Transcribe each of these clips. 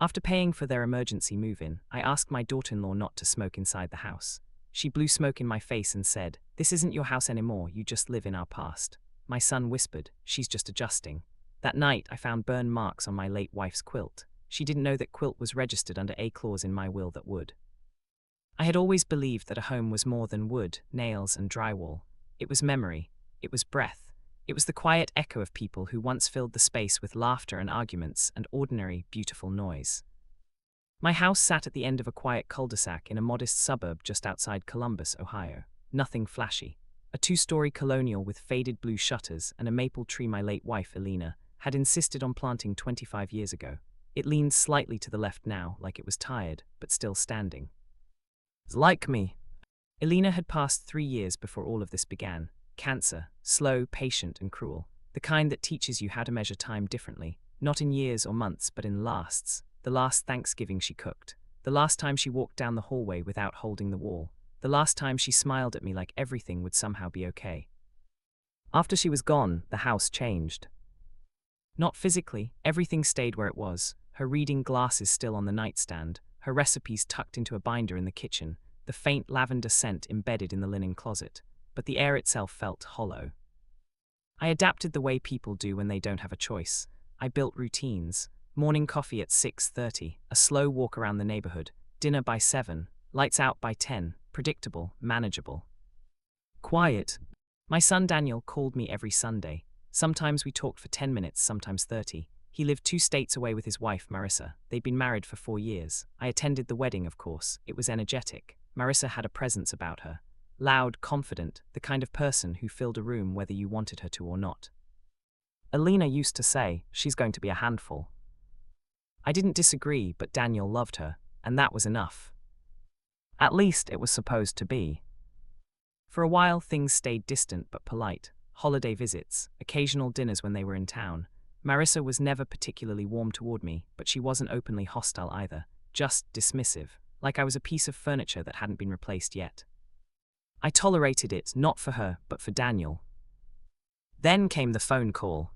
After paying for their emergency move-in, I asked my daughter-in-law not to smoke inside the house. She blew smoke in my face and said, "This isn't your house anymore, you just live in our past." My son whispered, "She's just adjusting." That night, I found burn marks on my late wife's quilt. She didn't know that quilt was registered under a clause in my will that would. I had always believed that a home was more than wood, nails, and drywall. It was memory. It was breath. It was the quiet echo of people who once filled the space with laughter and arguments and ordinary, beautiful noise. My house sat at the end of a quiet cul-de-sac in a modest suburb just outside Columbus, Ohio. Nothing flashy. A two-story colonial with faded blue shutters and a maple tree my late wife, Elena, had insisted on planting 25 years ago. It leaned slightly to the left now, like it was tired, but still standing. Like me. Elena had passed 3 years before all of this began. Cancer, slow, patient, and cruel. The kind that teaches you how to measure time differently, not in years or months, but in lasts. The last Thanksgiving she cooked. The last time she walked down the hallway without holding the wall. The last time she smiled at me like everything would somehow be okay. After she was gone, the house changed. Not physically, everything stayed where it was. Her reading glasses still on the nightstand, her recipes tucked into a binder in the kitchen, the faint lavender scent embedded in the linen closet. But the air itself felt hollow. I adapted the way people do when they don't have a choice. I built routines. Morning coffee at 6:30, a slow walk around the neighborhood, dinner by 7, lights out by 10, predictable, manageable. Quiet. My son Daniel called me every Sunday. Sometimes we talked for 10 minutes, sometimes 30. He lived 2 states away with his wife, Marissa. They'd been married for 4 years. I attended the wedding, of course. It was energetic. Marissa had a presence about her. Loud, confident, the kind of person who filled a room whether you wanted her to or not. Elena used to say, "She's going to be a handful." I didn't disagree, but Daniel loved her, and that was enough. At least it was supposed to be. For a while, things stayed distant but polite. Holiday visits, occasional dinners when they were in town. Marissa was never particularly warm toward me, but she wasn't openly hostile either, just dismissive, like I was a piece of furniture that hadn't been replaced yet. I tolerated it, not for her, but for Daniel. Then came the phone call.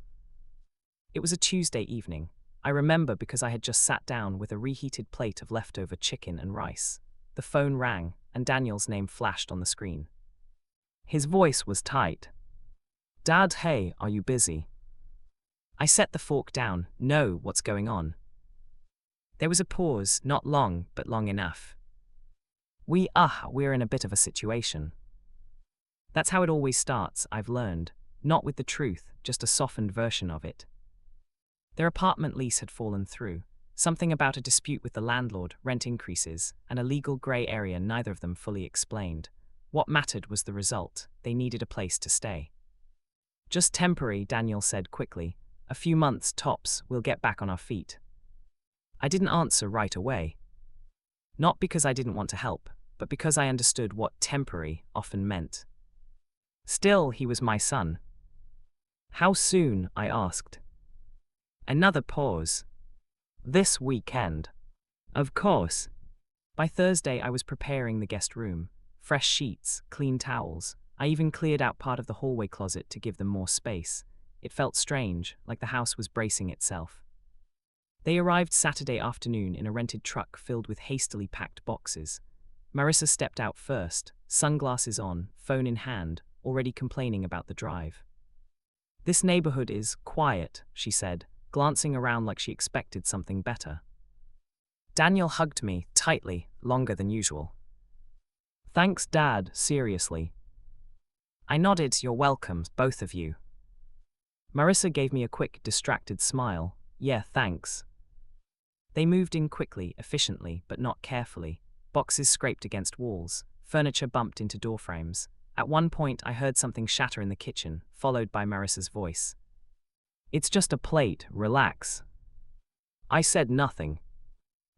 It was a Tuesday evening. I remember because I had just sat down with a reheated plate of leftover chicken and rice. The phone rang, and Daniel's name flashed on the screen. His voice was tight. "Dad, hey, are you busy?" I set the fork down. "No, what's going on?" There was a pause, not long, but long enough. We're in a bit of a situation. That's how it always starts, I've learned. Not with the truth, just a softened version of it. Their apartment lease had fallen through. Something about a dispute with the landlord, rent increases, and a legal grey area neither of them fully explained. What mattered was the result. They needed a place to stay. "Just temporary," Daniel said quickly. "A few months tops, we'll get back on our feet." I didn't answer right away. Not because I didn't want to help, but because I understood what temporary often meant. Still, he was my son. "How soon?" I asked. Another pause. "This weekend." "Of course." By Thursday, I was preparing the guest room. Fresh sheets, clean towels. I even cleared out part of the hallway closet to give them more space. It felt strange, like the house was bracing itself. They arrived Saturday afternoon in a rented truck filled with hastily packed boxes. Marissa stepped out first, sunglasses on, phone in hand, already complaining about the drive. "This neighborhood is quiet," she said, glancing around like she expected something better. Daniel hugged me, tightly, longer than usual. "Thanks, Dad, seriously." I nodded. "You're welcome, both of you." Marissa gave me a quick, distracted smile. "Yeah, thanks." They moved in quickly, efficiently, but not carefully. Boxes scraped against walls, furniture bumped into doorframes. At one point, I heard something shatter in the kitchen, followed by Marissa's voice. "It's just a plate, relax." I said nothing.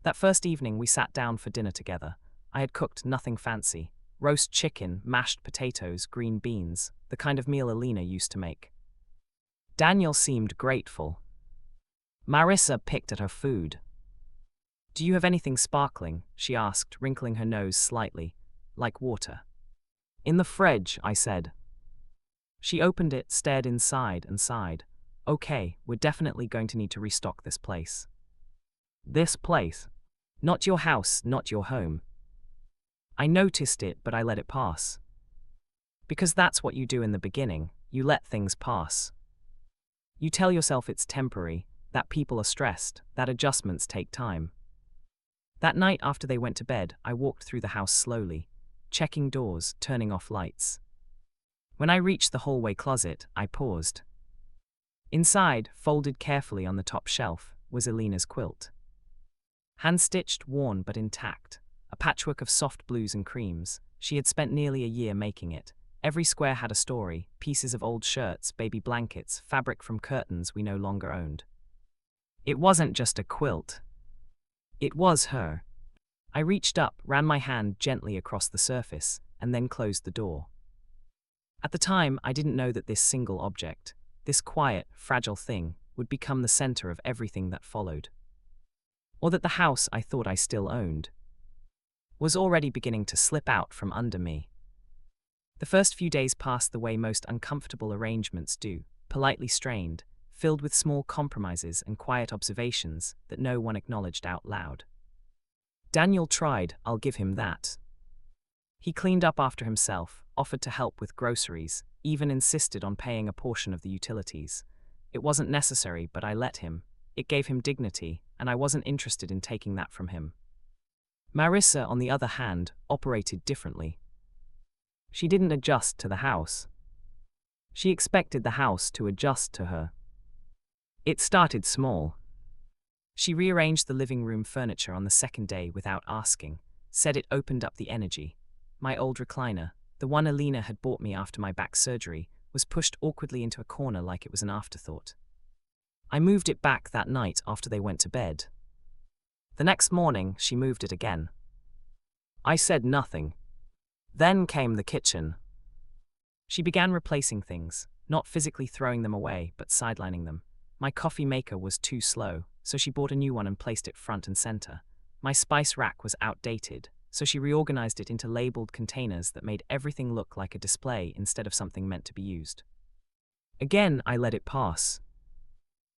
That first evening, we sat down for dinner together. I had cooked nothing fancy. Roast chicken, mashed potatoes, green beans, the kind of meal Elena used to make. Daniel seemed grateful. Marissa picked at her food. "Do you have anything sparkling?" she asked, wrinkling her nose slightly. "Like water?" "In the fridge," I said. She opened it, stared inside, and sighed. "Okay, we're definitely going to need to restock this place." This place. Not your house, not your home. I noticed it, but I let it pass. Because that's what you do in the beginning, you let things pass. You tell yourself it's temporary, that people are stressed, that adjustments take time. That night after they went to bed, I walked through the house slowly, checking doors, turning off lights. When I reached the hallway closet, I paused. Inside, folded carefully on the top shelf, was Elena's quilt. Hand-stitched, worn but intact, a patchwork of soft blues and creams. She had spent nearly a year making it. Every square had a story, pieces of old shirts, baby blankets, fabric from curtains we no longer owned. It wasn't just a quilt. It was her. I reached up, ran my hand gently across the surface, and then closed the door. At the time, I didn't know that this single object, this quiet, fragile thing, would become the center of everything that followed. Or that the house I thought I still owned was already beginning to slip out from under me. The first few days passed the way most uncomfortable arrangements do, politely strained, filled with small compromises and quiet observations that no one acknowledged out loud. Daniel tried, I'll give him that. He cleaned up after himself, offered to help with groceries, even insisted on paying a portion of the utilities. It wasn't necessary, but I let him. It gave him dignity, and I wasn't interested in taking that from him. Marissa, on the other hand, operated differently. She didn't adjust to the house. She expected the house to adjust to her. It started small. She rearranged the living room furniture on the second day without asking, said it opened up the energy. My old recliner, the one Elena had bought me after my back surgery, was pushed awkwardly into a corner like it was an afterthought. I moved it back that night after they went to bed. The next morning, she moved it again. I said nothing. Then came the kitchen. She began replacing things, not physically throwing them away, but sidelining them. My coffee maker was too slow, so she bought a new one and placed it front and center. My spice rack was outdated, so she reorganized it into labeled containers that made everything look like a display instead of something meant to be used. Again, I let it pass.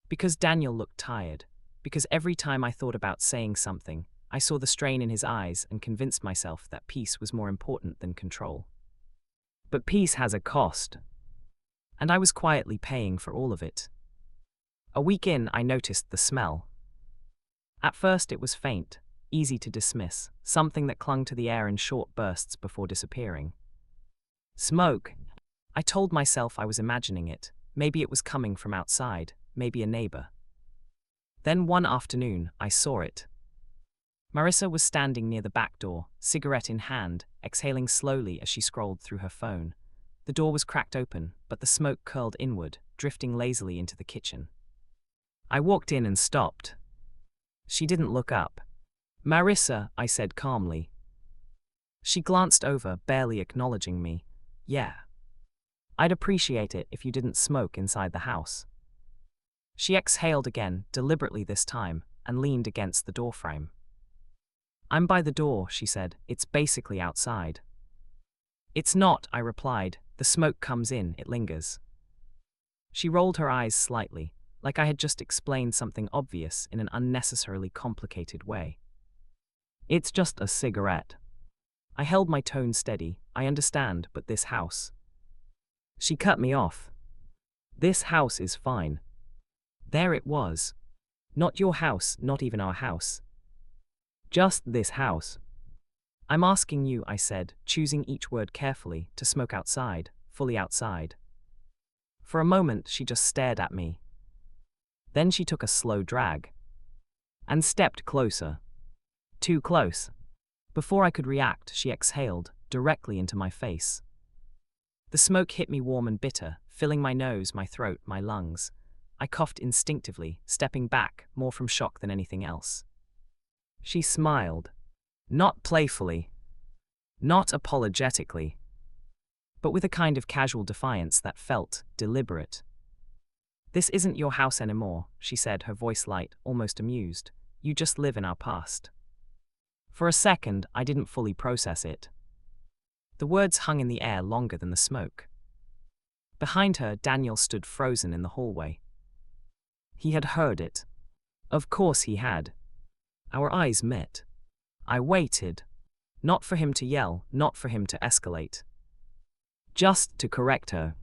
Because Daniel looked tired, because every time I thought about saying something, I saw the strain in his eyes and convinced myself that peace was more important than control. But peace has a cost. And I was quietly paying for all of it. A week in, I noticed the smell. At first it was faint, easy to dismiss, something that clung to the air in short bursts before disappearing. Smoke. I told myself I was imagining it. Maybe it was coming from outside, maybe a neighbor. Then one afternoon, I saw it. Marissa was standing near the back door, cigarette in hand, exhaling slowly as she scrolled through her phone. The door was cracked open, but the smoke curled inward, drifting lazily into the kitchen. I walked in and stopped. She didn't look up. Marissa, I said calmly. She glanced over, barely acknowledging me. Yeah. I'd appreciate it if you didn't smoke inside the house. She exhaled again, deliberately this time, and leaned against the doorframe. I'm by the door, she said. It's basically outside. It's not, I replied. The smoke comes in, it lingers. She rolled her eyes slightly, like I had just explained something obvious in an unnecessarily complicated way. It's just a cigarette. I held my tone steady. I understand, but this house. She cut me off. This house is fine. There it was. Not your house, not even our house. Just this house. I'm asking you, I said, choosing each word carefully, to smoke outside, fully outside. For a moment, she just stared at me. Then she took a slow drag. And stepped closer. Too close. Before I could react, she exhaled, directly into my face. The smoke hit me warm and bitter, filling my nose, my throat, my lungs. I coughed instinctively, stepping back, more from shock than anything else. She smiled. Not playfully. Not apologetically. But with a kind of casual defiance that felt deliberate. This isn't your house anymore, she said, her voice light, almost amused. You just live in our past. For a second, I didn't fully process it. The words hung in the air longer than the smoke. Behind her, Daniel stood frozen in the hallway. He had heard it. Of course he had. Our eyes met. I waited. Not for him to yell, not for him to escalate. Just to correct her.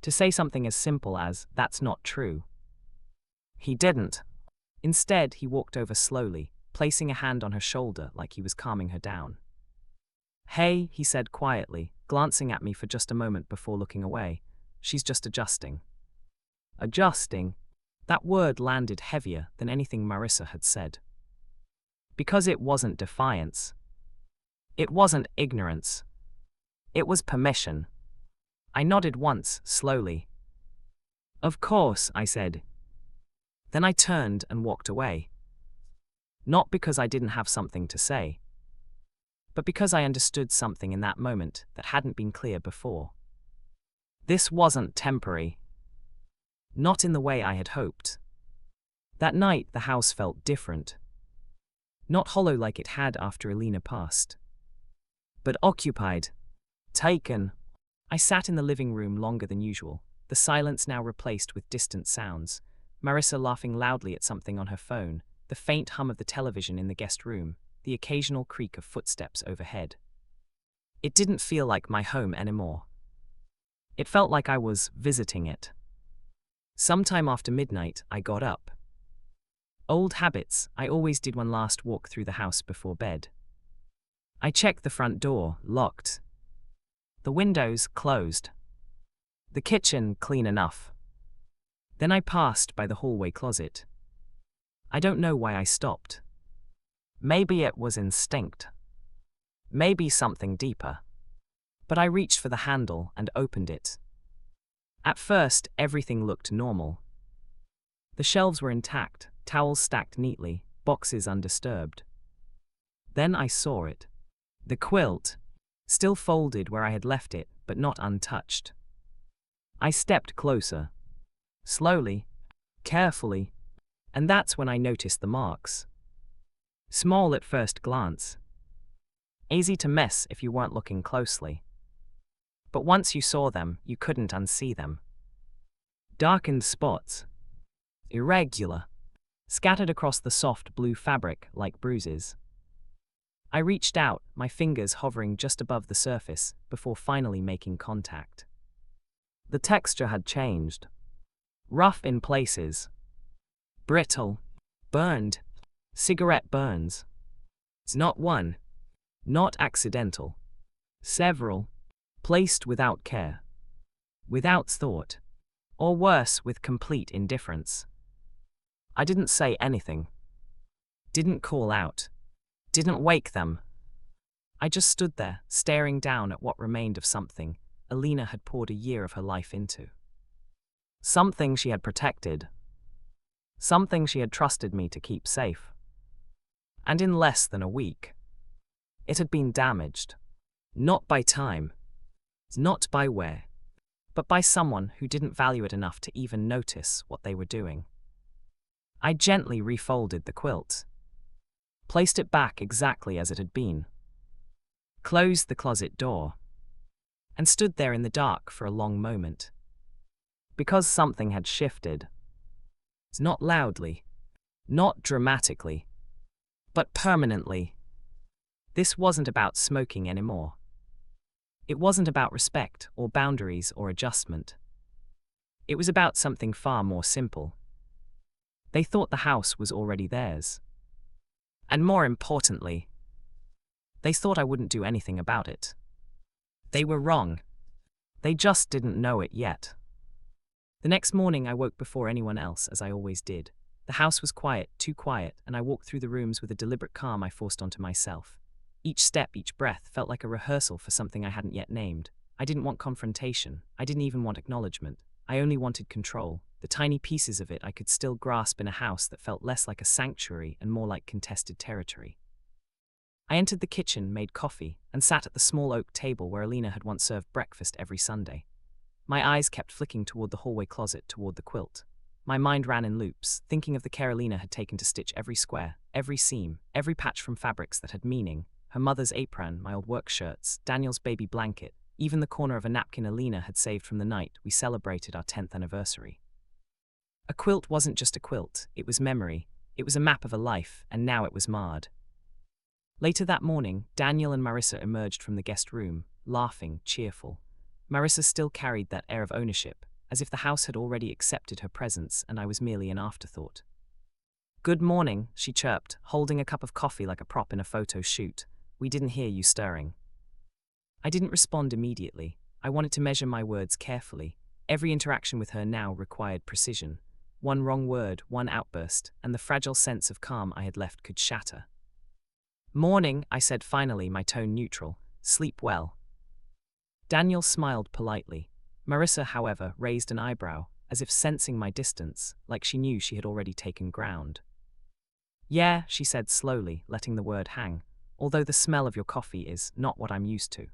To say something as simple as, "That's not true." He didn't. Instead, he walked over slowly, placing a hand on her shoulder like he was calming her down. "Hey," he said quietly, glancing at me for just a moment before looking away. "She's just adjusting." Adjusting? That word landed heavier than anything Marissa had said. Because it wasn't defiance. It wasn't ignorance. It was permission. I nodded once, slowly. "Of course," I said. Then I turned and walked away. Not because I didn't have something to say, but because I understood something in that moment that hadn't been clear before. This wasn't temporary. Not in the way I had hoped. That night, the house felt different. Not hollow like it had after Alina passed, but occupied. Taken. I sat in the living room longer than usual, the silence now replaced with distant sounds. Marissa laughing loudly at something on her phone, the faint hum of the television in the guest room, the occasional creak of footsteps overhead. It didn't feel like my home anymore. It felt like I was visiting it. Sometime after midnight, I got up. Old habits, I always did one last walk through the house before bed. I checked the front door, locked. The windows, closed. The kitchen, clean enough. Then I passed by the hallway closet. I don't know why I stopped. Maybe it was instinct. Maybe something deeper. But I reached for the handle and opened it. At first, everything looked normal. The shelves were intact, towels stacked neatly, boxes undisturbed. Then I saw it. The quilt, still folded where I had left it, but not untouched. I stepped closer. Slowly, carefully, and that's when I noticed the marks. Small at first glance. Easy to miss if you weren't looking closely. But once you saw them, you couldn't unsee them. Darkened spots. Irregular. Scattered across the soft blue fabric like bruises. I reached out, my fingers hovering just above the surface, before finally making contact. The texture had changed. Rough in places. Brittle. Burned. Cigarette burns. It's not one. Not accidental. Several. Placed without care. Without thought. Or worse, with complete indifference. I didn't say anything. Didn't call out. Didn't wake them. I just stood there, staring down at what remained of something Alina had poured a year of her life into. Something she had protected. Something she had trusted me to keep safe. And in less than a week, it had been damaged. Not by time. Not by where. But by someone who didn't value it enough to even notice what they were doing. I gently refolded the quilt. Placed it back exactly as it had been. Closed the closet door. And stood there in the dark for a long moment. Because something had shifted. Not loudly. Not dramatically. But permanently. This wasn't about smoking anymore. It wasn't about respect or boundaries or adjustment. It was about something far more simple. They thought the house was already theirs. And more importantly, they thought I wouldn't do anything about it. They were wrong. They just didn't know it yet. The next morning I woke before anyone else, as I always did. The house was quiet, too quiet, and I walked through the rooms with a deliberate calm I forced onto myself. Each step, each breath felt like a rehearsal for something I hadn't yet named. I didn't want confrontation. I didn't even want acknowledgement. I only wanted control. The tiny pieces of it I could still grasp in a house that felt less like a sanctuary and more like contested territory. I entered the kitchen, made coffee, and sat at the small oak table where Alina had once served breakfast every Sunday. My eyes kept flicking toward the hallway closet, toward the quilt. My mind ran in loops, thinking of the care Alina had taken to stitch every square, every seam, every patch from fabrics that had meaning. Her mother's apron, my old work shirts, Daniel's baby blanket, even the corner of a napkin Alina had saved from the night we celebrated our 10th anniversary. A quilt wasn't just a quilt, it was memory. It was a map of a life, and now it was marred. Later that morning, Daniel and Marissa emerged from the guest room, laughing, cheerful. Marissa still carried that air of ownership, as if the house had already accepted her presence and I was merely an afterthought. "Good morning," she chirped, holding a cup of coffee like a prop in a photo shoot. "We didn't hear you stirring." I didn't respond immediately. I wanted to measure my words carefully. Every interaction with her now required precision. One wrong word, one outburst, and the fragile sense of calm I had left could shatter. "Morning," I said finally, my tone neutral. "Sleep well." Daniel smiled politely. Marissa, however, raised an eyebrow, as if sensing my distance, like she knew she had already taken ground. "Yeah," she said slowly, letting the word hang, "although the smell of your coffee is not what I'm used to."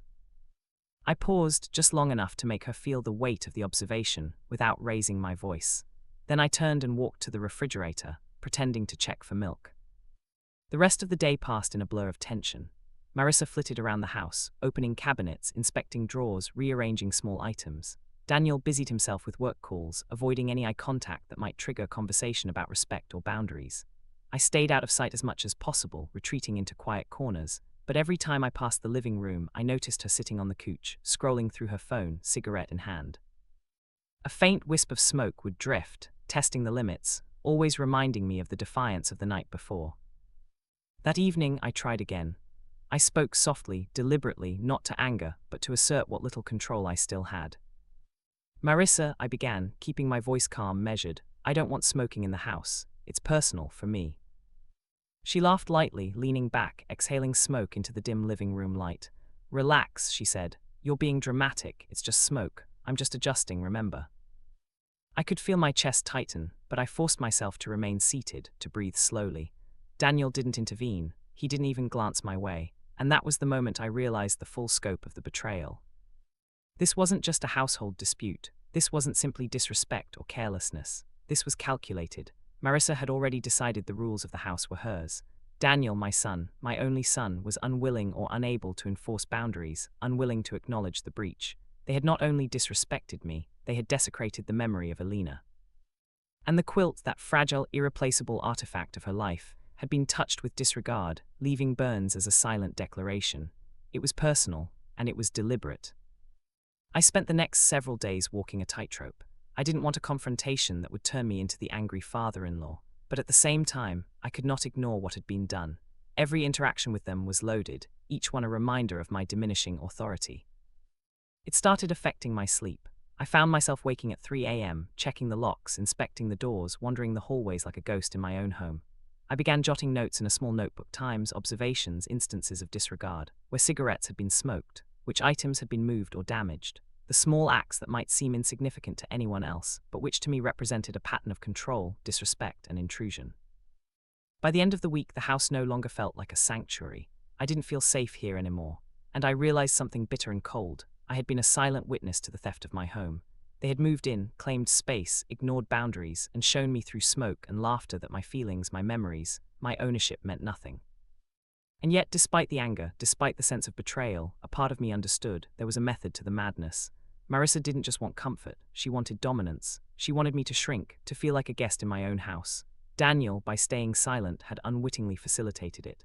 I paused just long enough to make her feel the weight of the observation without raising my voice. Then I turned and walked to the refrigerator, pretending to check for milk. The rest of the day passed in a blur of tension. Marissa flitted around the house, opening cabinets, inspecting drawers, rearranging small items. Daniel busied himself with work calls, avoiding any eye contact that might trigger conversation about respect or boundaries. I stayed out of sight as much as possible, retreating into quiet corners, but every time I passed the living room, I noticed her sitting on the couch, scrolling through her phone, cigarette in hand. A faint wisp of smoke would drift, testing the limits, always reminding me of the defiance of the night before. That evening, I tried again. I spoke softly, deliberately, not to anger, but to assert what little control I still had. "Marissa," I began, keeping my voice calm, measured, "I don't want smoking in the house. It's personal for me." She laughed lightly, leaning back, exhaling smoke into the dim living room light. "Relax," she said. "You're being dramatic. It's just smoke. I'm just adjusting, remember?" I could feel my chest tighten, but I forced myself to remain seated, to breathe slowly. Daniel didn't intervene. He didn't even glance my way, and that was the moment I realized the full scope of the betrayal. This wasn't just a household dispute. This wasn't simply disrespect or carelessness. This was calculated. Marissa had already decided the rules of the house were hers. Daniel, my son, my only son, was unwilling or unable to enforce boundaries, unwilling to acknowledge the breach. They had not only disrespected me, they had desecrated the memory of Alina. And the quilt, that fragile, irreplaceable artifact of her life, had been touched with disregard, leaving burns as a silent declaration. It was personal, and it was deliberate. I spent the next several days walking a tightrope. I didn't want a confrontation that would turn me into the angry father-in-law, but at the same time, I could not ignore what had been done. Every interaction with them was loaded, each one a reminder of my diminishing authority. It started affecting my sleep. I found myself waking at 3 a.m., checking the locks, inspecting the doors, wandering the hallways like a ghost in my own home. I began jotting notes in a small notebook, times, observations, instances of disregard, where cigarettes had been smoked, which items had been moved or damaged, the small acts that might seem insignificant to anyone else, but which to me represented a pattern of control, disrespect, and intrusion. By the end of the week, the house no longer felt like a sanctuary. I didn't feel safe here anymore, and I realized something bitter and cold. I had been a silent witness to the theft of my home. They had moved in, claimed space, ignored boundaries, and shown me through smoke and laughter that my feelings, my memories, my ownership meant nothing. And yet, despite the anger, despite the sense of betrayal, a part of me understood there was a method to the madness. Marissa didn't just want comfort, she wanted dominance. She wanted me to shrink, to feel like a guest in my own house. Daniel, by staying silent, had unwittingly facilitated it.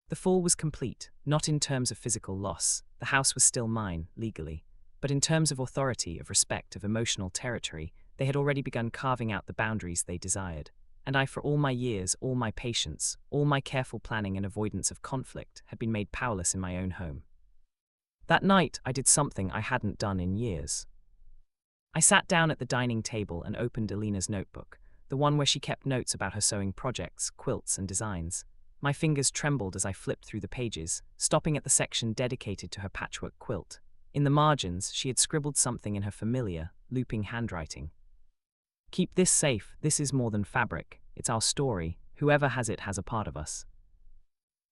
The fall was complete, not in terms of physical loss. The house was still mine, legally. But in terms of authority, of respect, of emotional territory, they had already begun carving out the boundaries they desired. And I, for all my years, all my patience, all my careful planning and avoidance of conflict, had been made powerless in my own home. That night, I did something I hadn't done in years. I sat down at the dining table and opened Alina's notebook, the one where she kept notes about her sewing projects, quilts, and designs. My fingers trembled as I flipped through the pages, stopping at the section dedicated to her patchwork quilt. In the margins, she had scribbled something in her familiar, looping handwriting. "Keep this safe. This is more than fabric. It's our story. Whoever has it has a part of us."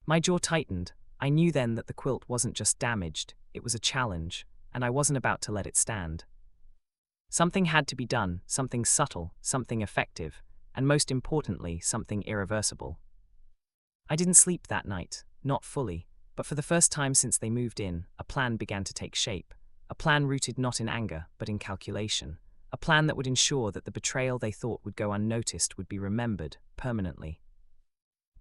My jaw tightened. I knew then that the quilt wasn't just damaged, it was a challenge, and I wasn't about to let it stand. Something had to be done, something subtle, something effective, and most importantly, something irreversible. I didn't sleep that night, not fully, but for the first time since they moved in, a plan began to take shape. A plan rooted not in anger, but in calculation. A plan that would ensure that the betrayal they thought would go unnoticed would be remembered permanently.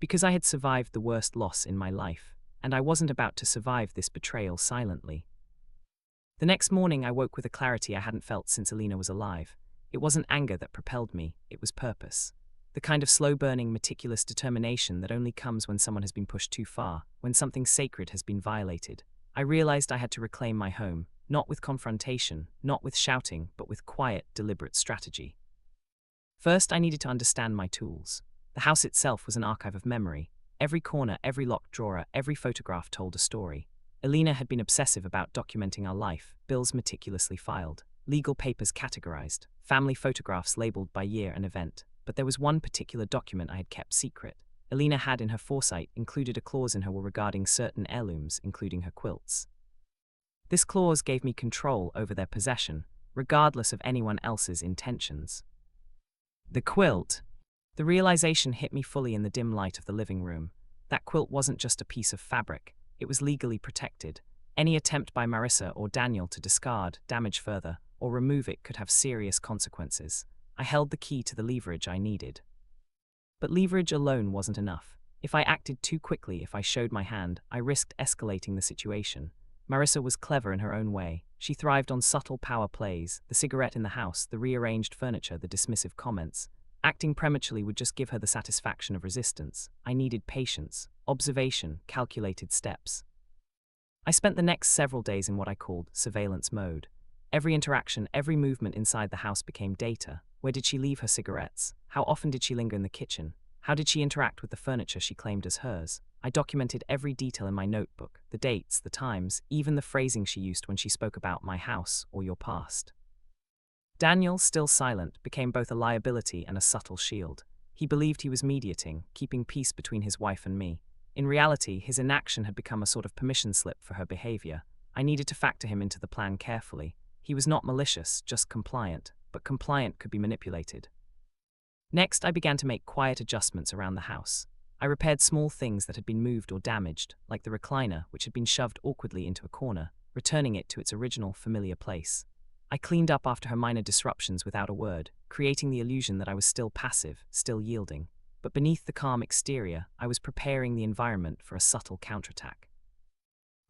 Because I had survived the worst loss in my life, and I wasn't about to survive this betrayal silently. The next morning I woke with a clarity I hadn't felt since Alina was alive. It wasn't anger that propelled me, it was purpose. The kind of slow-burning, meticulous determination that only comes when someone has been pushed too far, when something sacred has been violated. I realized I had to reclaim my home, not with confrontation, not with shouting, but with quiet, deliberate strategy. First, I needed to understand my tools. The house itself was an archive of memory. Every corner, every locked drawer, every photograph told a story. Alina had been obsessive about documenting our life, bills meticulously filed, legal papers categorized, family photographs labeled by year and event. But there was one particular document I had kept secret. Alina had, in her foresight, included a clause in her will regarding certain heirlooms, including her quilts. This clause gave me control over their possession, regardless of anyone else's intentions. The quilt. The realization hit me fully in the dim light of the living room. That quilt wasn't just a piece of fabric, it was legally protected. Any attempt by Marissa or Daniel to discard, damage further, or remove it could have serious consequences. I held the key to the leverage I needed. But leverage alone wasn't enough. If I acted too quickly, if I showed my hand, I risked escalating the situation. Marissa was clever in her own way. She thrived on subtle power plays, the cigarette in the house, the rearranged furniture, the dismissive comments. Acting prematurely would just give her the satisfaction of resistance. I needed patience, observation, calculated steps. I spent the next several days in what I called surveillance mode. Every interaction, every movement inside the house became data. Where did she leave her cigarettes? How often did she linger in the kitchen? How did she interact with the furniture she claimed as hers? I documented every detail in my notebook, the dates, the times, even the phrasing she used when she spoke about my house or your past. Daniel, still silent, became both a liability and a subtle shield. He believed he was mediating, keeping peace between his wife and me. In reality, his inaction had become a sort of permission slip for her behavior. I needed to factor him into the plan carefully. He was not malicious, just compliant, but compliant could be manipulated. Next, I began to make quiet adjustments around the house. I repaired small things that had been moved or damaged, like the recliner, which had been shoved awkwardly into a corner, returning it to its original familiar place. I cleaned up after her minor disruptions without a word, creating the illusion that I was still passive, still yielding. But beneath the calm exterior, I was preparing the environment for a subtle counterattack.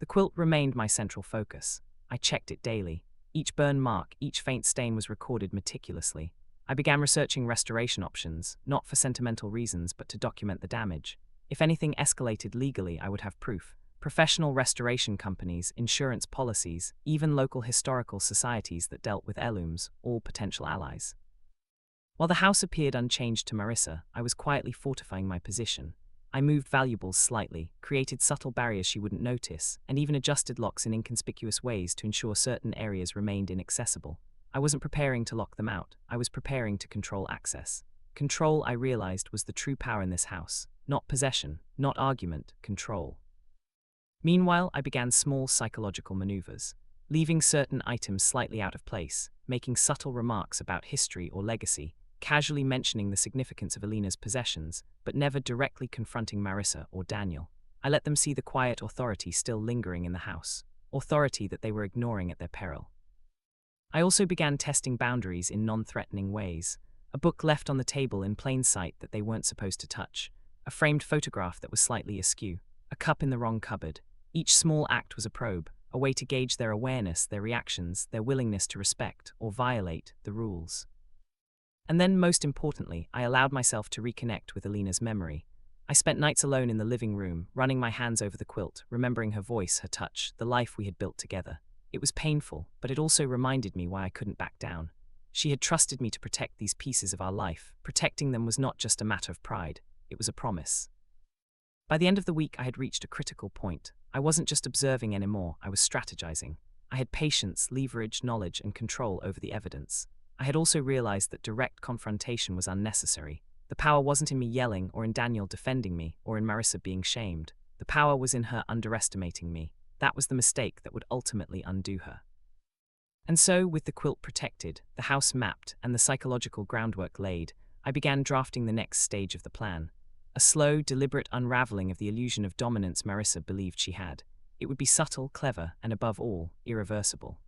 The quilt remained my central focus. I checked it daily. Each burn mark, each faint stain was recorded meticulously. I began researching restoration options, not for sentimental reasons but to document the damage. If anything escalated legally, I would have proof. Professional restoration companies, insurance policies, even local historical societies that dealt with heirlooms, all potential allies. While the house appeared unchanged to Marissa, I was quietly fortifying my position. I moved valuables slightly, created subtle barriers she wouldn't notice, and even adjusted locks in inconspicuous ways to ensure certain areas remained inaccessible. I wasn't preparing to lock them out, I was preparing to control access. Control, I realized, was the true power in this house. Not possession, not argument, control. Meanwhile, I began small psychological maneuvers, leaving certain items slightly out of place, making subtle remarks about history or legacy, casually mentioning the significance of Alina's possessions, but never directly confronting Marissa or Daniel. I let them see the quiet authority still lingering in the house, authority that they were ignoring at their peril. I also began testing boundaries in non-threatening ways. A book left on the table in plain sight that they weren't supposed to touch, a framed photograph that was slightly askew, a cup in the wrong cupboard. Each small act was a probe, a way to gauge their awareness, their reactions, their willingness to respect or violate the rules. And then, most importantly, I allowed myself to reconnect with Alina's memory. I spent nights alone in the living room, running my hands over the quilt, remembering her voice, her touch, the life we had built together. It was painful, but it also reminded me why I couldn't back down. She had trusted me to protect these pieces of our life. Protecting them was not just a matter of pride, it was a promise. By the end of the week, I had reached a critical point. I wasn't just observing anymore, I was strategizing. I had patience, leverage, knowledge, and control over the evidence. I had also realized that direct confrontation was unnecessary. The power wasn't in me yelling, or in Daniel defending me, or in Marissa being shamed. The power was in her underestimating me. That was the mistake that would ultimately undo her. And so, with the quilt protected, the house mapped, and the psychological groundwork laid, I began drafting the next stage of the plan. A slow, deliberate unraveling of the illusion of dominance Marissa believed she had. It would be subtle, clever, and above all, irreversible.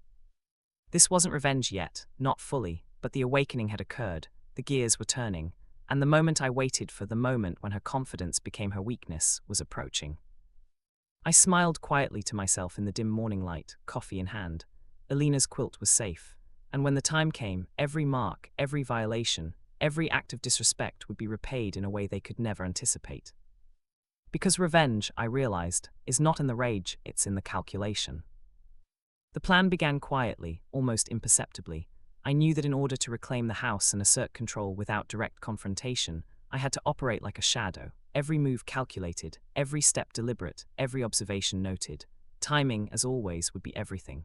This wasn't revenge yet, not fully, But the awakening had occurred, the gears were turning, and the moment I waited for, the moment when her confidence became her weakness, was approaching. I smiled quietly to myself in the dim morning light, coffee in hand. Alina's quilt was safe, and when the time came, every mark, every violation, every act of disrespect would be repaid in a way they could never anticipate. Because revenge, I realized, is not in the rage, it's in the calculation. The plan began quietly, almost imperceptibly. I knew that in order to reclaim the house and assert control without direct confrontation, I had to operate like a shadow, every move calculated, every step deliberate, every observation noted. Timing, as always, would be everything.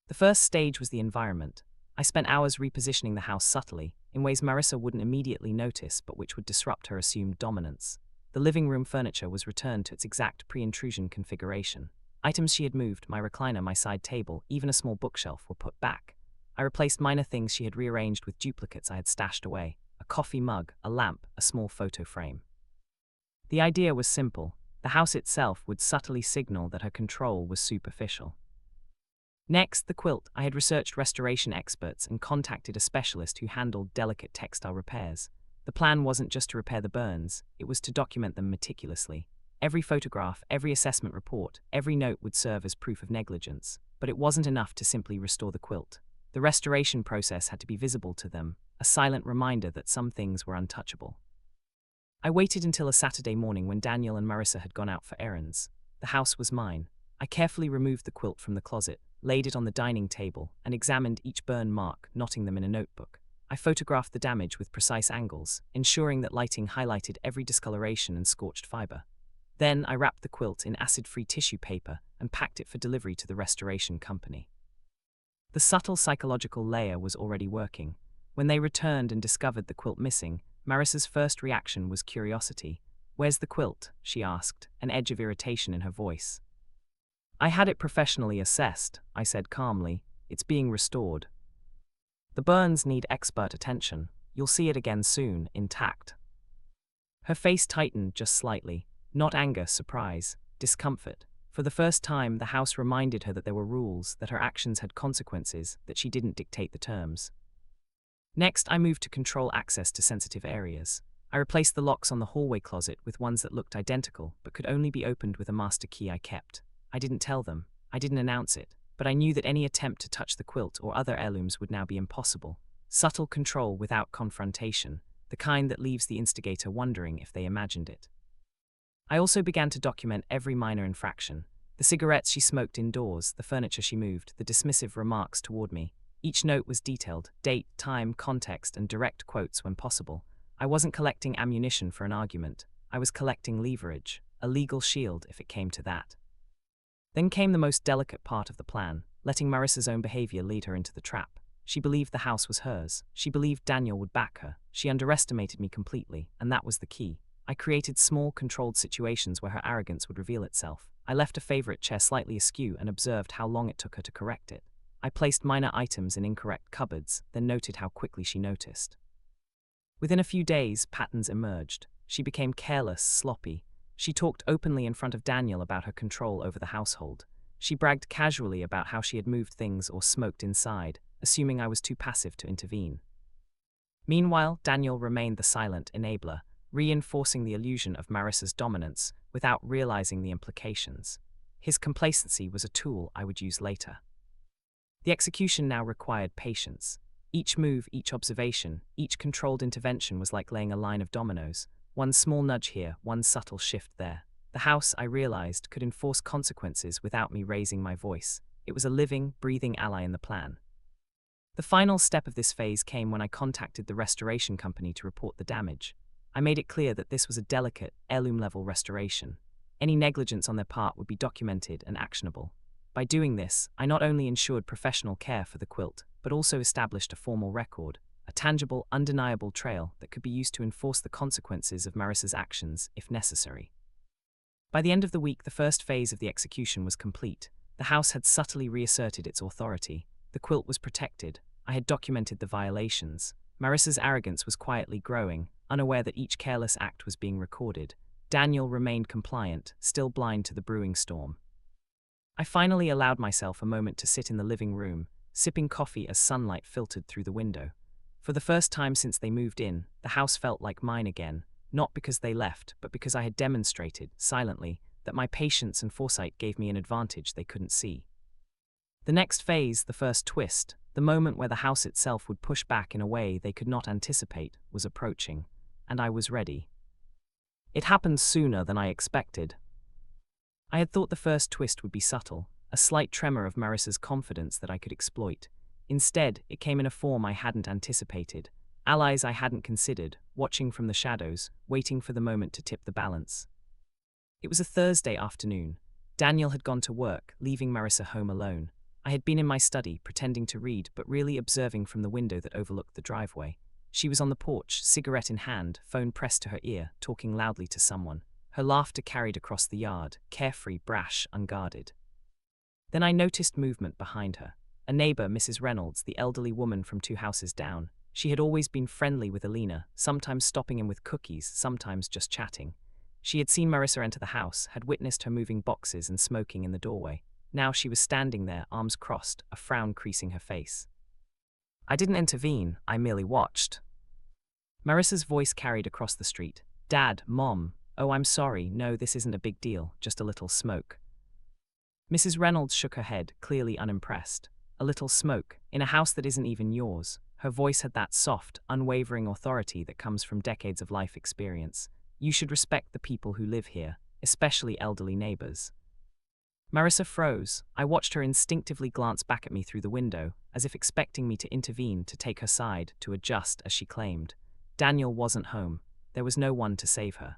The first stage was the environment. I spent hours repositioning the house subtly, in ways Marissa wouldn't immediately notice but which would disrupt her assumed dominance. The living room furniture was returned to its exact pre-intrusion configuration. Items she had moved, my recliner, my side table, even a small bookshelf, were put back. I replaced minor things she had rearranged with duplicates I had stashed away: a coffee mug, a lamp, a small photo frame. The idea was simple. The house itself would subtly signal that her control was superficial. Next, the quilt. I had researched restoration experts and contacted a specialist who handled delicate textile repairs. The plan wasn't just to repair the burns, it was to document them meticulously. Every photograph, every assessment report, every note would serve as proof of negligence. But it wasn't enough to simply restore the quilt. The restoration process had to be visible to them, a silent reminder that some things were untouchable. I waited until a Saturday morning when Daniel and Marissa had gone out for errands. The house was mine. I carefully removed the quilt from the closet, laid it on the dining table, and examined each burn mark, knotting them in a notebook. I photographed the damage with precise angles, ensuring that lighting highlighted every discoloration and scorched fiber. Then I wrapped the quilt in acid-free tissue paper and packed it for delivery to the restoration company. The subtle psychological layer was already working. When they returned and discovered the quilt missing, Marissa's first reaction was curiosity. "Where's the quilt?" she asked, an edge of irritation in her voice. "I had it professionally assessed," I said calmly. "It's being restored. The burns need expert attention. You'll see it again soon, intact." Her face tightened just slightly. Not anger, surprise, discomfort. For the first time, the house reminded her that there were rules, that her actions had consequences, that she didn't dictate the terms. Next, I moved to control access to sensitive areas. I replaced the locks on the hallway closet with ones that looked identical, but could only be opened with a master key I kept. I didn't tell them. I didn't announce it. But I knew that any attempt to touch the quilt or other heirlooms would now be impossible. Subtle control without confrontation, the kind that leaves the instigator wondering if they imagined it. I also began to document every minor infraction. The cigarettes she smoked indoors, the furniture she moved, the dismissive remarks toward me. Each note was detailed: date, time, context, and direct quotes when possible. I wasn't collecting ammunition for an argument. I was collecting leverage, a legal shield if it came to that. Then came the most delicate part of the plan, letting Marissa's own behavior lead her into the trap. She believed the house was hers. She believed Daniel would back her. She underestimated me completely, and that was the key. I created small, controlled situations where her arrogance would reveal itself. I left a favorite chair slightly askew and observed how long it took her to correct it. I placed minor items in incorrect cupboards, then noted how quickly she noticed. Within a few days, patterns emerged. She became careless, sloppy. She talked openly in front of Daniel about her control over the household. She bragged casually about how she had moved things or smoked inside, assuming I was too passive to intervene. Meanwhile, Daniel remained the silent enabler, reinforcing the illusion of Marissa's dominance without realizing the implications. His complacency was a tool I would use later. The execution now required patience. Each move, each observation, each controlled intervention was like laying a line of dominoes. One small nudge here, one subtle shift there. The house, I realized, could enforce consequences without me raising my voice. It was a living, breathing ally in the plan. The final step of this phase came when I contacted the restoration company to report the damage. I made it clear that this was a delicate, heirloom-level restoration. Any negligence on their part would be documented and actionable. By doing this, I not only ensured professional care for the quilt, but also established a formal record, a tangible, undeniable trail that could be used to enforce the consequences of Marissa's actions if necessary. By the end of the week, the first phase of the execution was complete. The house had subtly reasserted its authority. The quilt was protected. I had documented the violations. Marissa's arrogance was quietly growing, unaware that each careless act was being recorded. Daniel remained compliant, still blind to the brewing storm. I finally allowed myself a moment to sit in the living room, sipping coffee as sunlight filtered through the window. For the first time since they moved in, the house felt like mine again, not because they left, but because I had demonstrated, silently, that my patience and foresight gave me an advantage they couldn't see. The next phase, the first twist, the moment where the house itself would push back in a way they could not anticipate, was approaching, and I was ready. It happened sooner than I expected. I had thought the first twist would be subtle, a slight tremor of Marissa's confidence that I could exploit. Instead, it came in a form I hadn't anticipated, allies I hadn't considered, watching from the shadows, waiting for the moment to tip the balance. It was a Thursday afternoon. Daniel had gone to work, leaving Marissa home alone. I had been in my study, pretending to read, but really observing from the window that overlooked the driveway. She was on the porch, cigarette in hand, phone pressed to her ear, talking loudly to someone. Her laughter carried across the yard, carefree, brash, unguarded. Then I noticed movement behind her. A neighbor, Mrs. Reynolds, the elderly woman from 2 houses down. She had always been friendly with Alina, sometimes stopping in with cookies, sometimes just chatting. She had seen Marissa enter the house, had witnessed her moving boxes and smoking in the doorway. Now she was standing there, arms crossed, a frown creasing her face. I didn't intervene, I merely watched. Marissa's voice carried across the street. Dad, Mom, oh, I'm sorry, no, this isn't a big deal, just a little smoke. Mrs. Reynolds shook her head, clearly unimpressed. A little smoke, in a house that isn't even yours. Her voice had that soft, unwavering authority that comes from decades of life experience. You should respect the people who live here, especially elderly neighbors. Marissa froze. I watched her instinctively glance back at me through the window, as if expecting me to intervene, to take her side, to adjust, as she claimed. Daniel wasn't home. There was no one to save her.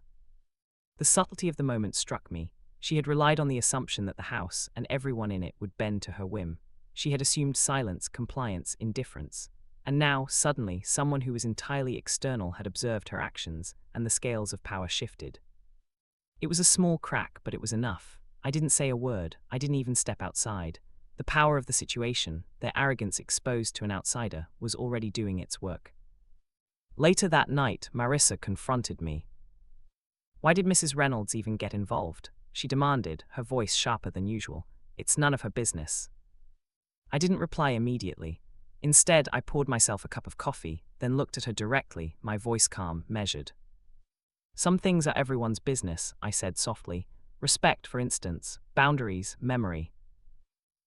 The subtlety of the moment struck me. She had relied on the assumption that the house, and everyone in it, would bend to her whim. She had assumed silence, compliance, indifference. And now, suddenly, someone who was entirely external had observed her actions, and the scales of power shifted. It was a small crack, but it was enough. I didn't say a word. I didn't even step outside. The power of the situation, their arrogance exposed to an outsider, was already doing its work. Later that night, Marissa confronted me. Why did Mrs. Reynolds even get involved? She demanded, her voice sharper than usual. It's none of her business. I didn't reply immediately. Instead, I poured myself a cup of coffee, then looked at her directly, my voice calm, measured. Some things are everyone's business, I said softly. Respect, for instance, boundaries, memory.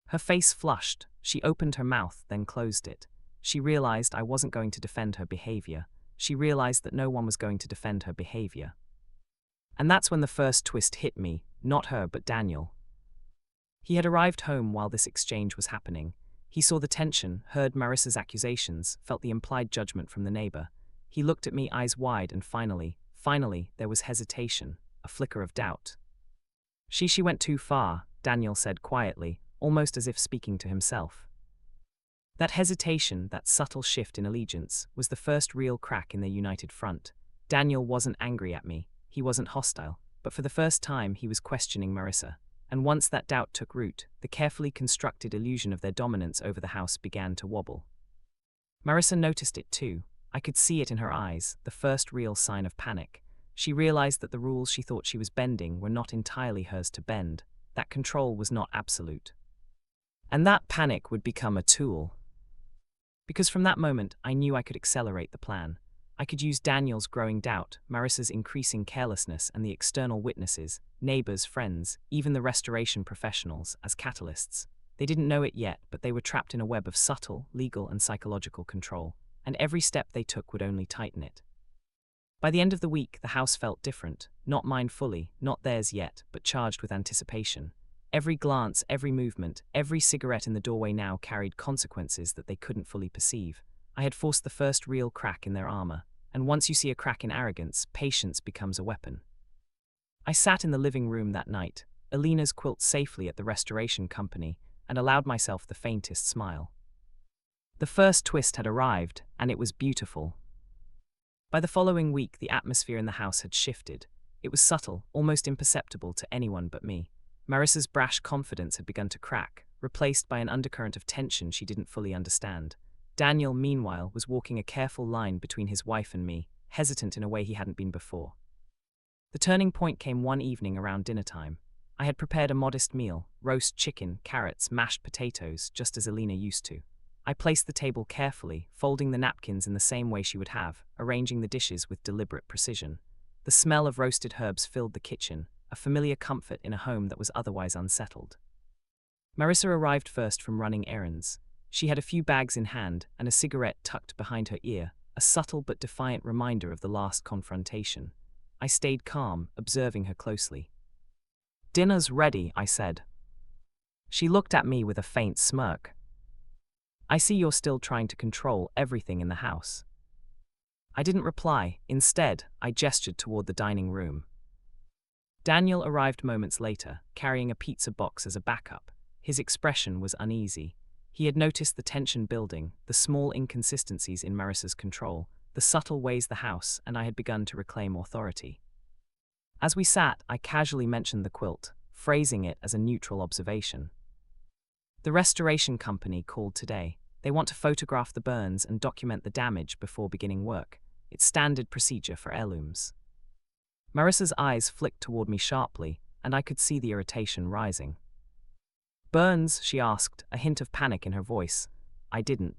Her face flushed. She opened her mouth, then closed it. She realized I wasn't going to defend her behavior. She realized that no one was going to defend her behavior. And that's when the first twist hit me, not her but Daniel. He had arrived home while this exchange was happening. He saw the tension, heard Marissa's accusations, felt the implied judgment from the neighbor. He looked at me, eyes wide, and finally, there was hesitation, a flicker of doubt. She went too far, Daniel said quietly, almost as if speaking to himself. That hesitation, that subtle shift in allegiance, was the first real crack in their united front. Daniel wasn't angry at me. He wasn't hostile, but for the first time he was questioning Marissa. And once that doubt took root, the carefully constructed illusion of their dominance over the house began to wobble. Marissa noticed it too. I could see it in her eyes, the first real sign of panic. She realized that the rules she thought she was bending were not entirely hers to bend, that control was not absolute. And that panic would become a tool. Because from that moment, I knew I could accelerate the plan. I could use Daniel's growing doubt, Marissa's increasing carelessness, and the external witnesses, neighbors, friends, even the restoration professionals, as catalysts. They didn't know it yet, but they were trapped in a web of subtle, legal, and psychological control, and every step they took would only tighten it. By the end of the week, the house felt different, not mine fully, not theirs yet, but charged with anticipation. Every glance, every movement, every cigarette in the doorway now carried consequences that they couldn't fully perceive. I had forced the first real crack in their armor, and once you see a crack in arrogance, patience becomes a weapon. I sat in the living room that night, Alina's quilt safely at the restoration company, and allowed myself the faintest smile. The first twist had arrived, and it was beautiful. By the following week, the atmosphere in the house had shifted. It was subtle, almost imperceptible to anyone but me. Marissa's brash confidence had begun to crack, replaced by an undercurrent of tension she didn't fully understand. Daniel, meanwhile, was walking a careful line between his wife and me, hesitant in a way he hadn't been before. The turning point came one evening around dinner time. I had prepared a modest meal, roast chicken, carrots, mashed potatoes, just as Alina used to. I placed the table carefully, folding the napkins in the same way she would have, arranging the dishes with deliberate precision. The smell of roasted herbs filled the kitchen, a familiar comfort in a home that was otherwise unsettled. Marissa arrived first from running errands. She had a few bags in hand and a cigarette tucked behind her ear, a subtle but defiant reminder of the last confrontation. I stayed calm, observing her closely. "Dinner's ready," I said. She looked at me with a faint smirk. "I see you're still trying to control everything in the house." I didn't reply. Instead, I gestured toward the dining room. Daniel arrived moments later, carrying a pizza box as a backup. His expression was uneasy. He had noticed the tension building, the small inconsistencies in Marissa's control, the subtle ways the house and I had begun to reclaim authority. As we sat, I casually mentioned the quilt, phrasing it as a neutral observation. "The restoration company called today. They want to photograph the burns and document the damage before beginning work. It's standard procedure for heirlooms." Marissa's eyes flicked toward me sharply, and I could see the irritation rising. "Burns?" she asked, a hint of panic in her voice. I didn't.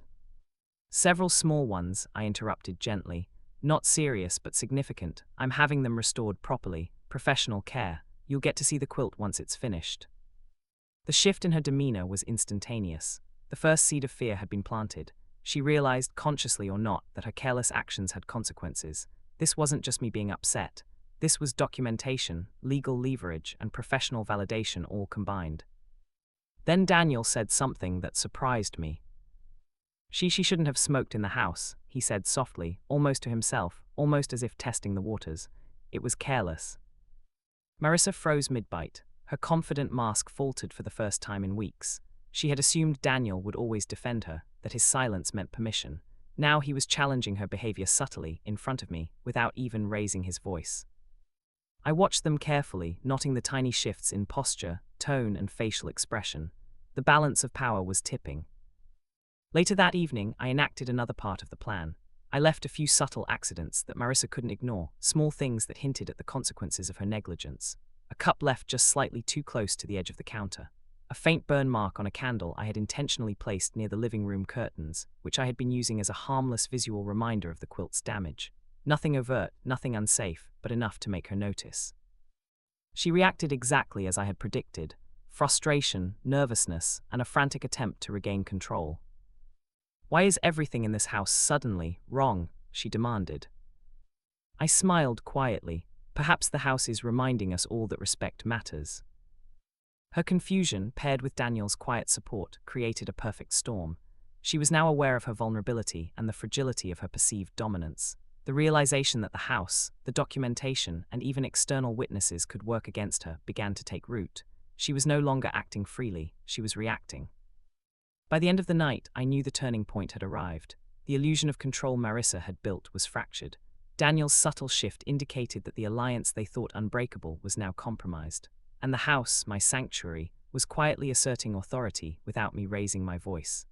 "Several small ones," I interrupted gently. "Not serious, but significant. I'm having them restored properly. Professional care. You'll get to see the quilt once it's finished." The shift in her demeanor was instantaneous. The first seed of fear had been planted. She realized, consciously or not, that her careless actions had consequences. This wasn't just me being upset. This was documentation, legal leverage, and professional validation all combined. Then Daniel said something that surprised me. She shouldn't have smoked in the house," he said softly, almost to himself, almost as if testing the waters. "It was careless." Marissa froze mid-bite. Her confident mask faltered for the first time in weeks. She had assumed Daniel would always defend her, that his silence meant permission. Now he was challenging her behavior subtly, in front of me, without even raising his voice. I watched them carefully, noting the tiny shifts in posture, tone, and facial expression. The balance of power was tipping. Later that evening, I enacted another part of the plan. I left a few subtle accidents that Marissa couldn't ignore, small things that hinted at the consequences of her negligence. A cup left just slightly too close to the edge of the counter. A faint burn mark on a candle I had intentionally placed near the living room curtains, which I had been using as a harmless visual reminder of the quilt's damage. Nothing overt, nothing unsafe, but enough to make her notice. She reacted exactly as I had predicted: frustration, nervousness, and a frantic attempt to regain control. "Why is everything in this house suddenly wrong?" she demanded. I smiled quietly. Perhaps the house is reminding us all that respect matters. Her confusion, paired with Daniel's quiet support, created a perfect storm. She was now aware of her vulnerability and the fragility of her perceived dominance. The realization that the house, the documentation, and even external witnesses could work against her began to take root. She was no longer acting freely, she was reacting. By the end of the night, I knew the turning point had arrived. The illusion of control Marissa had built was fractured. Daniel's subtle shift indicated that the alliance they thought unbreakable was now compromised. And the house, my sanctuary, was quietly asserting authority without me raising my voice.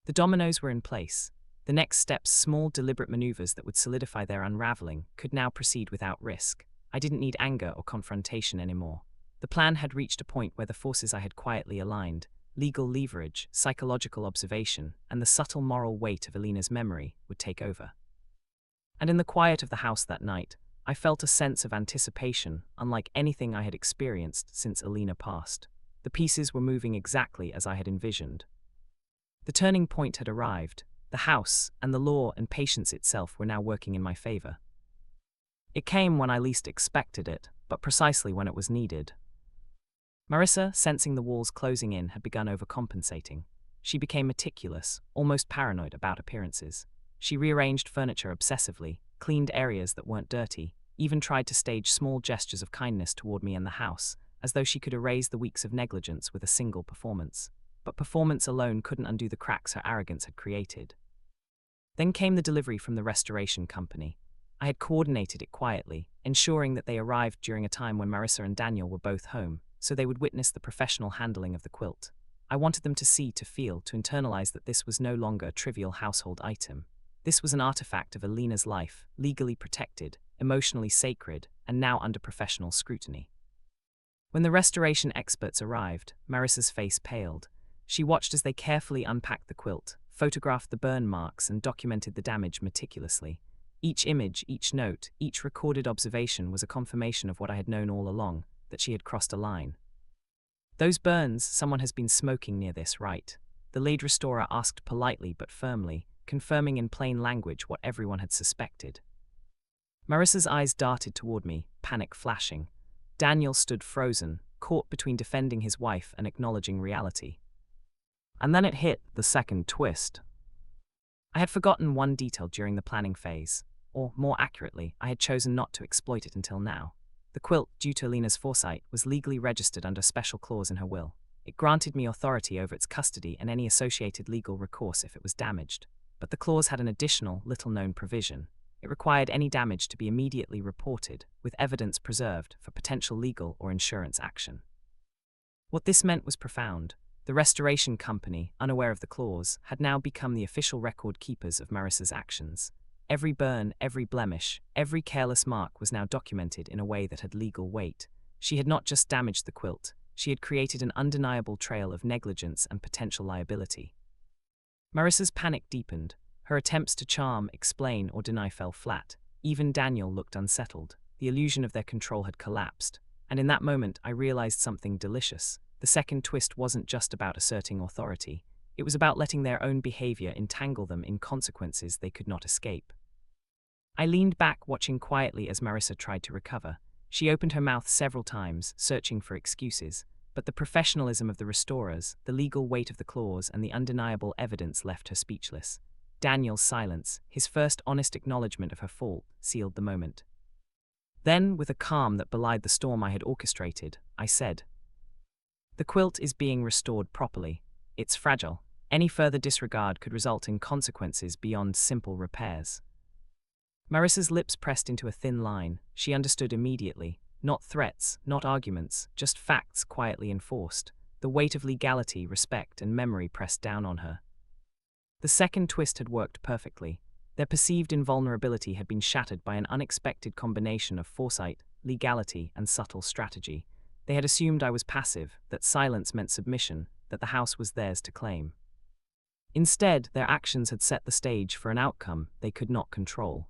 The dominoes were in place. The next steps, small, deliberate maneuvers that would solidify their unraveling, could now proceed without risk. I didn't need anger or confrontation anymore. The plan had reached a point where the forces I had quietly aligned, legal leverage, psychological observation, and the subtle moral weight of Alina's memory, would take over. And in the quiet of the house that night, I felt a sense of anticipation, unlike anything I had experienced since Alina passed. The pieces were moving exactly as I had envisioned. The turning point had arrived. The house, and the law and patience itself were now working in my favor. It came when I least expected it, but precisely when it was needed. Marissa, sensing the walls closing in, had begun overcompensating. She became meticulous, almost paranoid about appearances. She rearranged furniture obsessively, cleaned areas that weren't dirty, even tried to stage small gestures of kindness toward me and the house, as though she could erase the weeks of negligence with a single performance. But performance alone couldn't undo the cracks her arrogance had created. Then came the delivery from the restoration company. I had coordinated it quietly, ensuring that they arrived during a time when Marissa and Daniel were both home, so they would witness the professional handling of the quilt. I wanted them to see, to feel, to internalize that this was no longer a trivial household item. This was an artifact of Alina's life, legally protected, emotionally sacred, and now under professional scrutiny. When the restoration experts arrived, Marissa's face paled. She watched as they carefully unpacked the quilt, photographed the burn marks, and documented the damage meticulously. Each image, each note, each recorded observation was a confirmation of what I had known all along, that she had crossed a line. "Those burns, someone has been smoking near this, right?" the lead restorer asked politely but firmly, confirming in plain language what everyone had suspected. Marissa's eyes darted toward me, panic flashing. Daniel stood frozen, caught between defending his wife and acknowledging reality. And then it hit, the second twist. I had forgotten one detail during the planning phase, or more accurately, I had chosen not to exploit it until now. The quilt, due to Alina's foresight, was legally registered under a special clause in her will. It granted me authority over its custody and any associated legal recourse if it was damaged. But the clause had an additional, little-known provision. It required any damage to be immediately reported, with evidence preserved for potential legal or insurance action. What this meant was profound. The restoration company, unaware of the clause, had now become the official record keepers of Marissa's actions. Every burn, every blemish, every careless mark was now documented in a way that had legal weight. She had not just damaged the quilt, she had created an undeniable trail of negligence and potential liability. Marissa's panic deepened. Her attempts to charm, explain, or deny fell flat. Even Daniel looked unsettled. The illusion of their control had collapsed. And in that moment, I realized something delicious. The second twist wasn't just about asserting authority. It was about letting their own behavior entangle them in consequences they could not escape. I leaned back, watching quietly as Marissa tried to recover. She opened her mouth several times, searching for excuses. But the professionalism of the restorers, the legal weight of the clause, and the undeniable evidence left her speechless. Daniel's silence, his first honest acknowledgement of her fault, sealed the moment. Then, with a calm that belied the storm I had orchestrated, I said, "The quilt is being restored properly. It's fragile. Any further disregard could result in consequences beyond simple repairs." Marissa's lips pressed into a thin line. She understood immediately. Not threats, not arguments, just facts quietly enforced. The weight of legality, respect, and memory pressed down on her. The second twist had worked perfectly. Their perceived invulnerability had been shattered by an unexpected combination of foresight, legality, and subtle strategy. They had assumed I was passive, that silence meant submission, that the house was theirs to claim. Instead, their actions had set the stage for an outcome they could not control.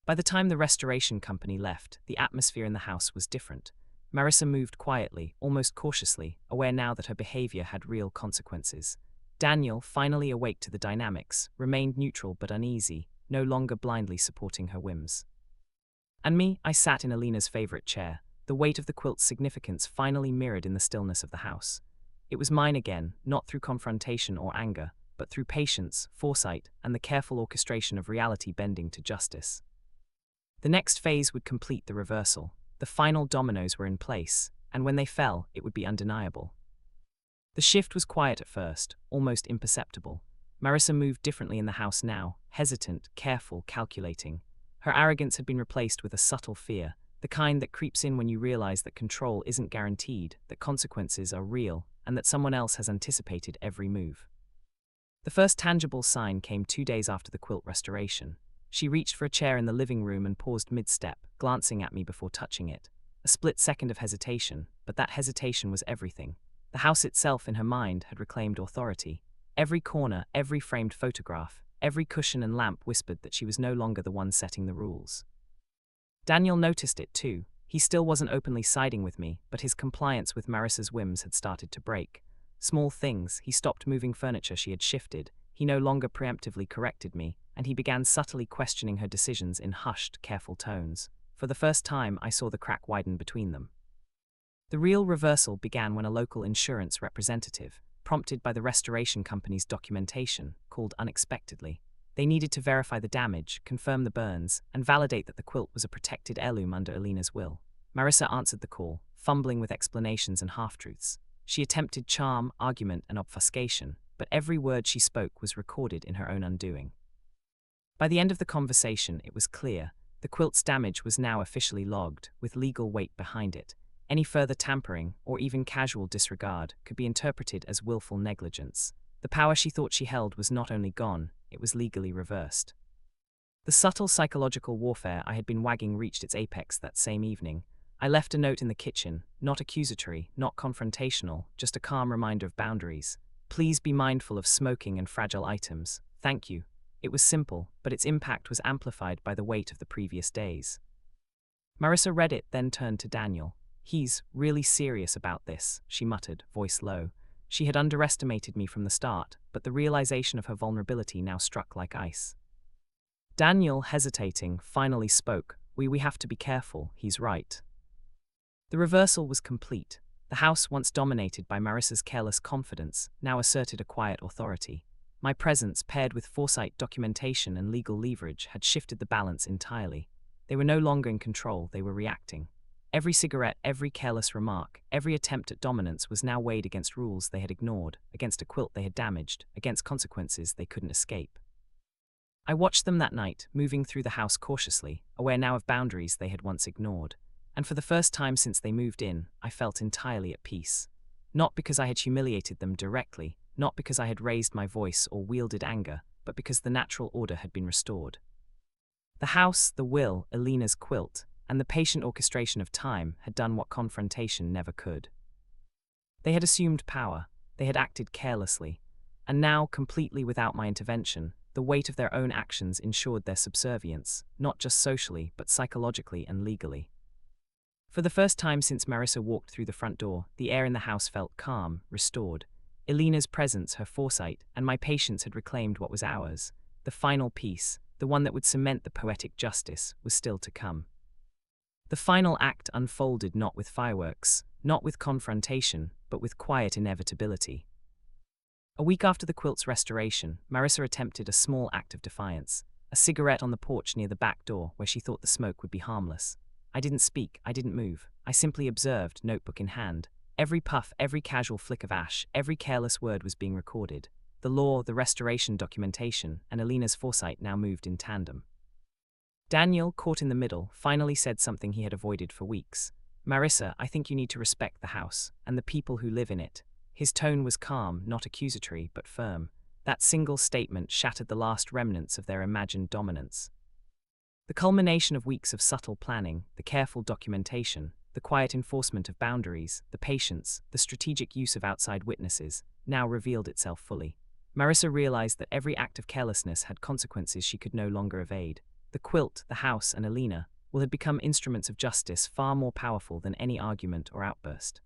By the time the restoration company left, the atmosphere in the house was different. Marissa moved quietly, almost cautiously, aware now that her behavior had real consequences. Daniel, finally awake to the dynamics, remained neutral but uneasy, no longer blindly supporting her whims. And me, I sat in Alina's favorite chair, the weight of the quilt's significance finally mirrored in the stillness of the house. It was mine again, not through confrontation or anger, but through patience, foresight, and the careful orchestration of reality bending to justice. The next phase would complete the reversal. The final dominoes were in place, and when they fell, it would be undeniable. The shift was quiet at first, almost imperceptible. Marissa moved differently in the house now, hesitant, careful, calculating. Her arrogance had been replaced with a subtle fear, the kind that creeps in when you realize that control isn't guaranteed, that consequences are real, and that someone else has anticipated every move. The first tangible sign came 2 days after the quilt restoration. She reached for a chair in the living room and paused mid-step, glancing at me before touching it. A split second of hesitation, but that hesitation was everything. The house itself, in her mind, had reclaimed authority. Every corner, every framed photograph, every cushion and lamp whispered that she was no longer the one setting the rules. Daniel noticed it too. He still wasn't openly siding with me, but his compliance with Marissa's whims had started to break. Small things, he stopped moving furniture she had shifted, he no longer preemptively corrected me, and he began subtly questioning her decisions in hushed, careful tones. For the first time, I saw the crack widen between them. The real reversal began when a local insurance representative, prompted by the restoration company's documentation, called unexpectedly. They needed to verify the damage, confirm the burns, and validate that the quilt was a protected heirloom under Alina's will. Marissa answered the call, fumbling with explanations and half-truths. She attempted charm, argument, and obfuscation, but every word she spoke was recorded in her own undoing. By the end of the conversation, it was clear. The quilt's damage was now officially logged, with legal weight behind it. Any further tampering, or even casual disregard, could be interpreted as willful negligence. The power she thought she held was not only gone, it was legally reversed. The subtle psychological warfare I had been waging reached its apex that same evening. I left a note in the kitchen, not accusatory, not confrontational, just a calm reminder of boundaries. Please be mindful of smoking and fragile items. Thank you. It was simple, but its impact was amplified by the weight of the previous days. Marissa read it, then turned to Daniel. He's really serious about this, she muttered, voice low. She had underestimated me from the start, but the realization of her vulnerability now struck like ice. Daniel, hesitating, finally spoke. We have to be careful, he's right. The reversal was complete. The house, once dominated by Marissa's careless confidence, now asserted a quiet authority. My presence, paired with foresight, documentation, and legal leverage, had shifted the balance entirely. They were no longer in control, they were reacting. Every cigarette, every careless remark, every attempt at dominance was now weighed against rules they had ignored, against a quilt they had damaged, against consequences they couldn't escape. I watched them that night, moving through the house cautiously, aware now of boundaries they had once ignored. And for the first time since they moved in, I felt entirely at peace. Not because I had humiliated them directly, not because I had raised my voice or wielded anger, but because the natural order had been restored. The house, the will, Elena's quilt, and the patient orchestration of time had done what confrontation never could. They had assumed power, they had acted carelessly, and now, completely without my intervention, the weight of their own actions ensured their subservience, not just socially, but psychologically and legally. For the first time since Marissa walked through the front door, the air in the house felt calm, restored. Elena's presence, her foresight, and my patience had reclaimed what was ours. The final piece, the one that would cement the poetic justice, was still to come. The final act unfolded not with fireworks, not with confrontation, but with quiet inevitability. A week after the quilt's restoration, Marissa attempted a small act of defiance, a cigarette on the porch near the back door where she thought the smoke would be harmless. I didn't speak, I didn't move. I simply observed, notebook in hand. Every puff, every casual flick of ash, every careless word was being recorded. The law, the restoration documentation, and Elena's foresight now moved in tandem. Daniel, caught in the middle, finally said something he had avoided for weeks. Marissa, I think you need to respect the house, and the people who live in it. His tone was calm, not accusatory, but firm. That single statement shattered the last remnants of their imagined dominance. The culmination of weeks of subtle planning, the careful documentation, the quiet enforcement of boundaries, the patience, the strategic use of outside witnesses, now revealed itself fully. Marissa realized that every act of carelessness had consequences she could no longer evade. The quilt, the house, and Elena had become instruments of justice far more powerful than any argument or outburst.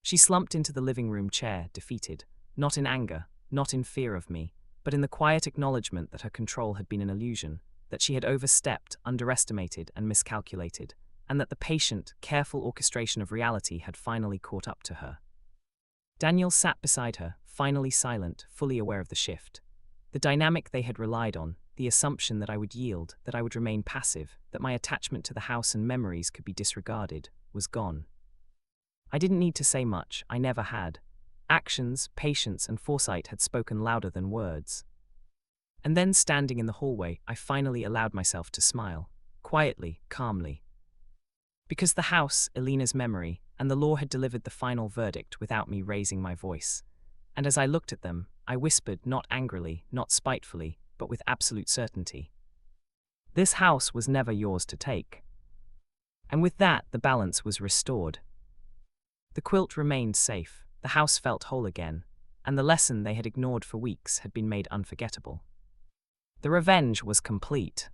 She slumped into the living room chair, defeated, not in anger, not in fear of me, but in the quiet acknowledgement that her control had been an illusion, that she had overstepped, underestimated, and miscalculated, and that the patient, careful orchestration of reality had finally caught up to her. Daniel sat beside her, finally silent, fully aware of the shift. The dynamic they had relied on, the assumption that I would yield, that I would remain passive, that my attachment to the house and memories could be disregarded, was gone. I didn't need to say much, I never had. Actions, patience, and foresight had spoken louder than words. And then, standing in the hallway, I finally allowed myself to smile, quietly, calmly. Because the house, Elena's memory, and the law had delivered the final verdict without me raising my voice. And as I looked at them, I whispered, not angrily, not spitefully, but with absolute certainty. This house was never yours to take. And with that, the balance was restored. The quilt remained safe, the house felt whole again, and the lesson they had ignored for weeks had been made unforgettable. The revenge was complete.